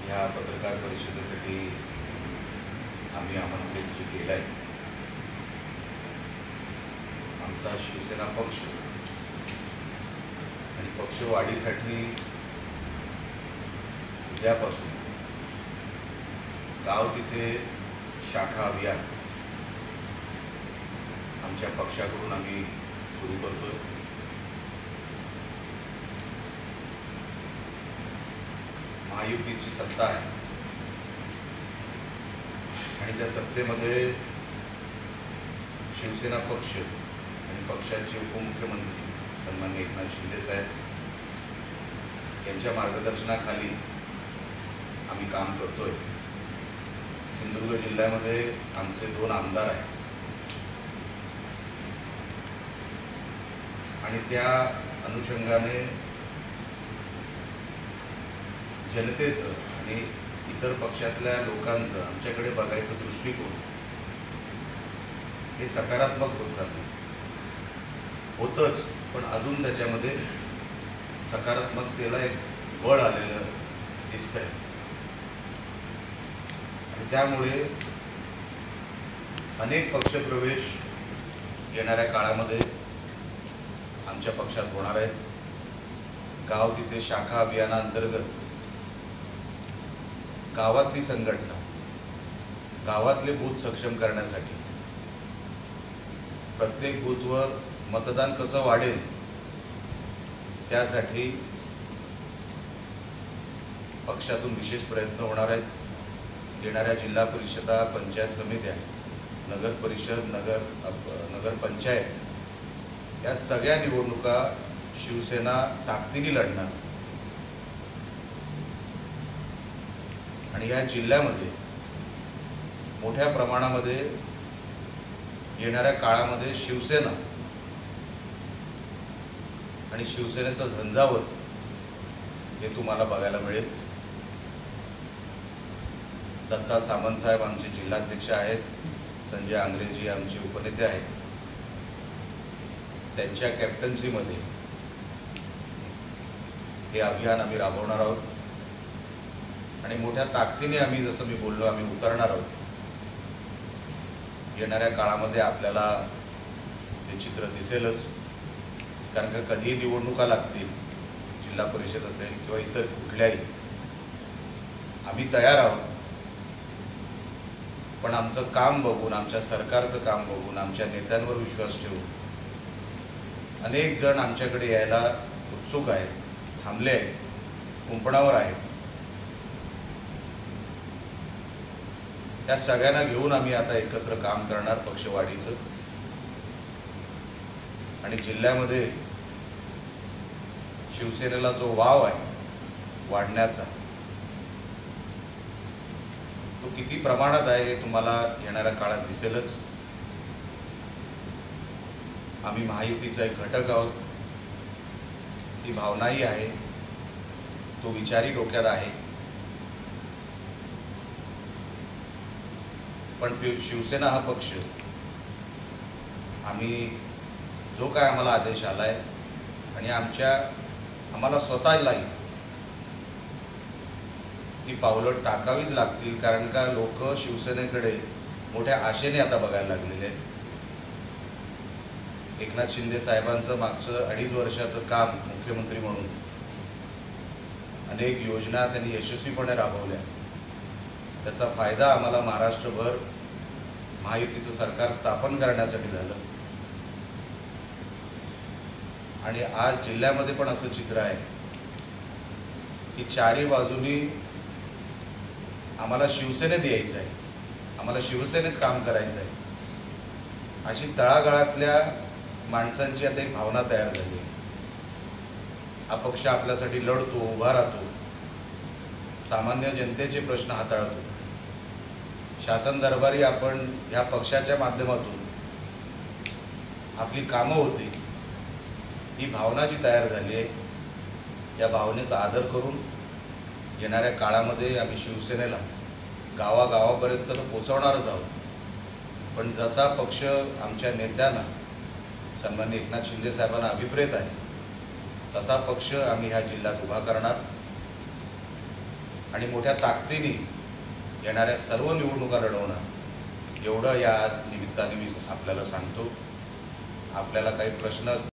ह्या पत्रकार परिषदेसाठी आम्ही आमंत्रित जे केलं आहे, आमचा शिवसेना पक्ष आणि पक्षवाढीसाठी उद्यापासून गाव तिथे शाखा अभियान आमच्या पक्षाकडून आम्ही सुरू करतोय। महायुतीची सत्ता आहे आणि त्या सत्तेमध्ये शिवसेना पक्ष आणि पक्षाचे उपमुख्यमंत्री सन्माननीय एकनाथ शिंदे साहेब यांच्या मार्गदर्शनाखाली आम्ही काम करतोय। सिंधुदुर्ग जिल्ह्यामध्ये आमचे 2 आमदार आहेत आणि त्या अनुषंगाने जनतेचं आणि इतर पक्षातल्या लोकांचं आमच्याकडे बघायचं दृष्टिकोन हे सकारात्मक होत चाललं होतंच, पण अजून त्याच्यामध्ये सकारात्मकतेला एक बळ आलेलं दिसतंय आणि त्यामुळे अनेक पक्षप्रवेश येणाऱ्या काळामध्ये आमच्या पक्षात होणार आहेत। गाव तिथे शाखा अभियानाअंतर्गत गावातली संघटना, गावातले बूथ सक्षम करण्यासाठी प्रत्येक बूथवर मतदान कसं वाढेल त्यासाठी पक्षातून विशेष प्रयत्न होणार आहेत। येणाऱ्या जिल्हा परिषदा, पंचायत समित्या, नगर परिषद, नगर पंचायत या सगळ्या निवडणुका शिवसेना ताकदीने लढणार आणि या जिल्ह्यामध्ये मोठ्या प्रमाणामध्ये येणाऱ्या काळामध्ये शिवसेना आणि शिवसेनेचा झंझावत हे तुम्हाला बघायला मिळेल। दत्ता सामंत साहेब आमचे जिल्हाध्यक्ष आहेत, संजय आंग्रेजी आमचे उपनेते आहेत, त्यांच्या कॅप्टन्सीमध्ये हे अभियान आम्ही राबवणार आहोत आणि मोठ्या ताकदीने आम्ही, जसं मी बोललो, आम्ही उतरणार आहोत। येणाऱ्या काळामध्ये आपल्याला हे चित्र दिसेलच, कारण का कधीही निवडणुका लागतील, जिल्हा परिषद असेल किंवा इतर कुठल्याही, आम्ही तयार आहोत। पण आमचं काम बघून, आमच्या सरकारचं काम बघून, आमच्या नेत्यांवर विश्वास ठेवून अनेक जण आमच्याकडे यायला उत्सुक आहेत, थांबले आहेत, कुंपणावर आहेत। त्या सगळ्यांना घेऊन आम्ही आता एकत्र काम करणार पक्षवाढीचं आणि जिल्ह्यामध्ये शिवसेनेला जो वाव आहे वाढण्याचा, तो किती प्रमाणात आहे हे तुम्हाला येणाऱ्या काळात दिसेलच। आम्ही महायुतीचा एक घटक आहोत, ती भावनाही आहे, तो विचारही डोक्यात आहे, पण शिवसेना हा पक्ष, आम्ही जो काय आम्हाला आदेश आलाय आणि आम्हाला स्वतःलाही ती पावलं टाकावीच लागतील, कारण का लोक शिवसेनेकडे मोठ्या आशेने आता बघायला लागलेले आहेत। एकनाथ शिंदे साहेबांचं मागचं 2.5 वर्षाचं काम मुख्यमंत्री म्हणून अनेक योजना त्यांनी यशस्वीपणे राबवल्या, त्याचा फायदा आम्हाला महाराष्ट्रभर महायुतीचं सरकार स्थापन करण्यासाठी झालं आणि आज जिल्ह्यामध्ये पण असं चित्र आहे की चारही बाजूनी आम्हाला शिवसेनेत यायचं आहे, आम्हाला शिवसेनेत काम करायचं आहे, अशी तळागाळातल्या माणसांची आता एक भावना तयार झाली आहे। हा पक्ष आपल्यासाठी लढतो, उभा राहतो, सामान्य जनतेचे प्रश्न हाताळतो, शासन दरबारी आपण ह्या पक्षाच्या माध्यमातून आपली कामं होती, ही भावना जी तयार झाली आहे, या भावनेचा आदर करून येणाऱ्या काळामध्ये आम्ही शिवसेनेला गावागावापर्यंत पोहोचवणारच आहोत। पण जसा पक्ष आमच्या नेत्यांना, सन्माननीय एकनाथ शिंदे साहेबांना अभिप्रेत आहे, तसा पक्ष आम्ही ह्या जिल्ह्यात उभा करणार आणि मोठ्या ताकदीने येणाऱ्या सर्व निवडणुका लढवणं एवढं या निमित्ताने मी आपल्याला सांगतो. आपल्याला काही प्रश्न असतील